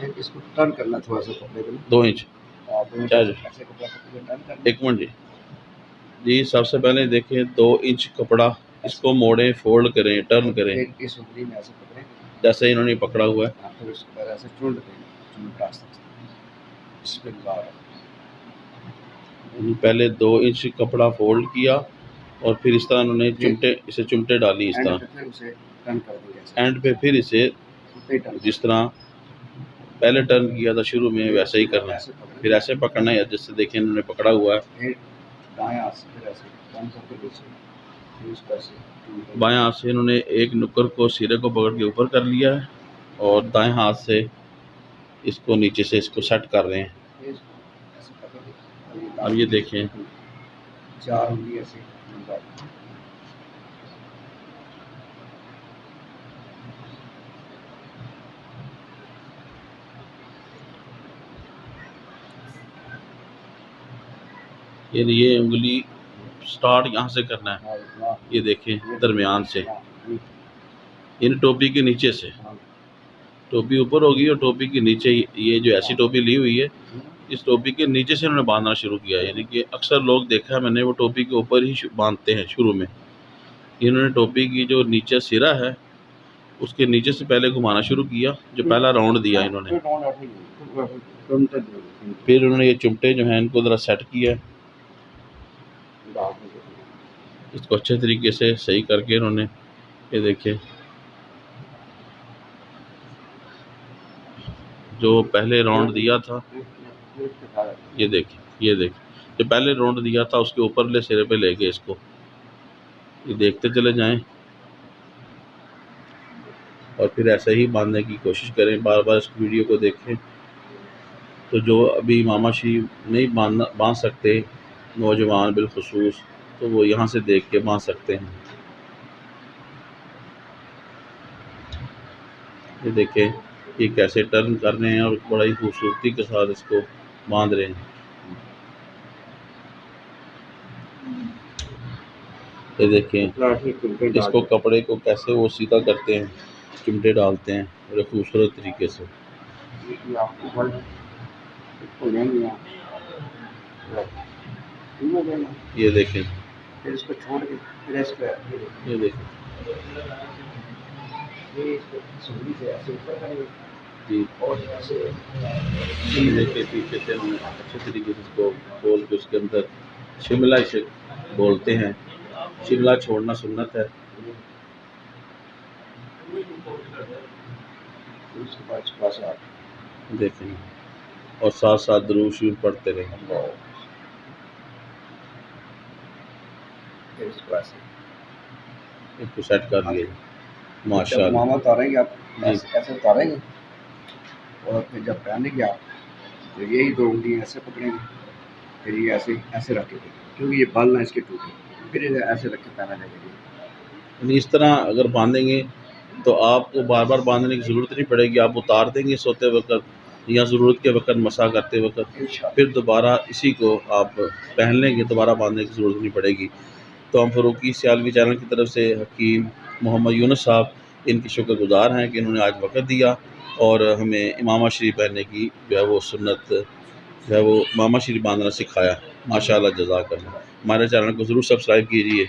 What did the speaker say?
फिर इसको टर्न करना थोड़ा सा कपड़े को 2 इंच। ऐसे कपड़ा टर्न करना। 1 मिनट जी। सबसे पहले देखें 2 इंच कपड़ा, इसको मोड़ें, फोल्ड करें, टर्न करें, इस उंगली में ऐसे पकड़ें जैसे इन्होंने पकड़ा हुआ है। फिर उसके बाद ऐसे चूंड दें। पहले 2 इंच कपड़ा फोल्ड किया और फिर इस तरह उन्होंने इसे चिमटे डाली इस तरह। एंड पे फिर इसे जिस तरह पहले टर्न किया था शुरू में वैसे ही करना है, फिर ऐसे पकड़ना है जिससे देखें इन्होंने पकड़ा हुआ है। बाएं हाथ से इन्होंने एक नुक्कर को सिरे को पकड़ के ऊपर कर लिया है और दाएं हाथ से इसको नीचे से इसको सेट कर रहे हैं। अब ये देखें 4 उंगली ऐसे ये उंगली स्टार्ट यहाँ से करना है। ये देखें दरमियान से, इन टोपी के नीचे से, टोपी ऊपर होगी और टोपी के नीचे ये जो ऐसी टोपी ली हुई है इस टोपी के नीचे से उन्होंने बांधना शुरू किया। यानी कि अक्सर लोग देखा है मैंने वो टोपी के ऊपर ही बांधते हैं शुरू में। इन्होंने टोपी की जो नीचे सिरा है उसके नीचे से पहले घुमाना शुरू किया, जो पहला राउंड दिया इन्होंने। फिर उन्होंने ये चिमटे जो हैं इनको ज़रा सेट किया, इसको अच्छे तरीके से सही करके इन्होंने ये देखिए जो पहले राउंड दिया था, ये देखिए जो पहले राउंड दिया था उसके ऊपरले सिरे पे लेके इसको ये देखते चले जाएं और फिर ऐसे ही बांधने की कोशिश करें। बार बार इस वीडियो को देखें। तो जो अभी इमामा शरीफ नहीं बांध सकते नौजवान बिलखुसूस, तो वो यहाँ से देख के बांध सकते हैं। ये देखें ये कैसे टर्न कर रहे हैं और बड़ा ही खूबसूरती के साथ इसको बांध रहे हैं। ये देखें इसको कपड़े को कैसे वो सीधा करते हैं, चिमटे डालते हैं बड़े खूबसूरत तरीके से। ये देखें फिर इसको छोड़ के फिर इसको ये देखें जी, और ऐसे देखिए पीछे से उन्होंने अच्छे तरीके से इसको खोल के उसके अंदर शिमला इसे बोलते हैं। शिमला छोड़ना सुन्नत है। देखें और साथ साथ दुरूद शरीफ पढ़ते रहें। इसको सेट कर लिए माशाल्लाह। मामा उतारेंगे आप ऐसे उतारेंगे और फिर जब पहनेंगे आप तो यही 2 उंगली ऐसे पकड़ेंगे, फिर ये ऐसे रखेंगे क्योंकि ये बाल ना इसके टूटे, फिर ऐसे रख के पहना जाएगा। इस तरह अगर बांधेंगे तो आपको बार बार बांधने की ज़रूरत नहीं पड़ेगी। आप उतार देंगे सोते वक्त या ज़रूरत के वक्त मसा करते वक्त, फिर दोबारा इसी को आप पहन लेंगे, दोबारा बांधने की ज़रूरत नहीं पड़ेगी। तो हम फ़ारूकी सियालवी चैनल की तरफ से हकीम मोहम्मद यूनुस साहब इनके शुक्रगुज़ार हैं कि इन्होंने आज वक्त दिया और हमें इमामा शरीफ पहनने की जो है वो सुन्नत जो है वो इमामा शरीफ बांधना सिखाया। माशाअल्लाह जज़ाकल्लाह। हमारे चैनल को ज़रूर सब्सक्राइब कीजिए।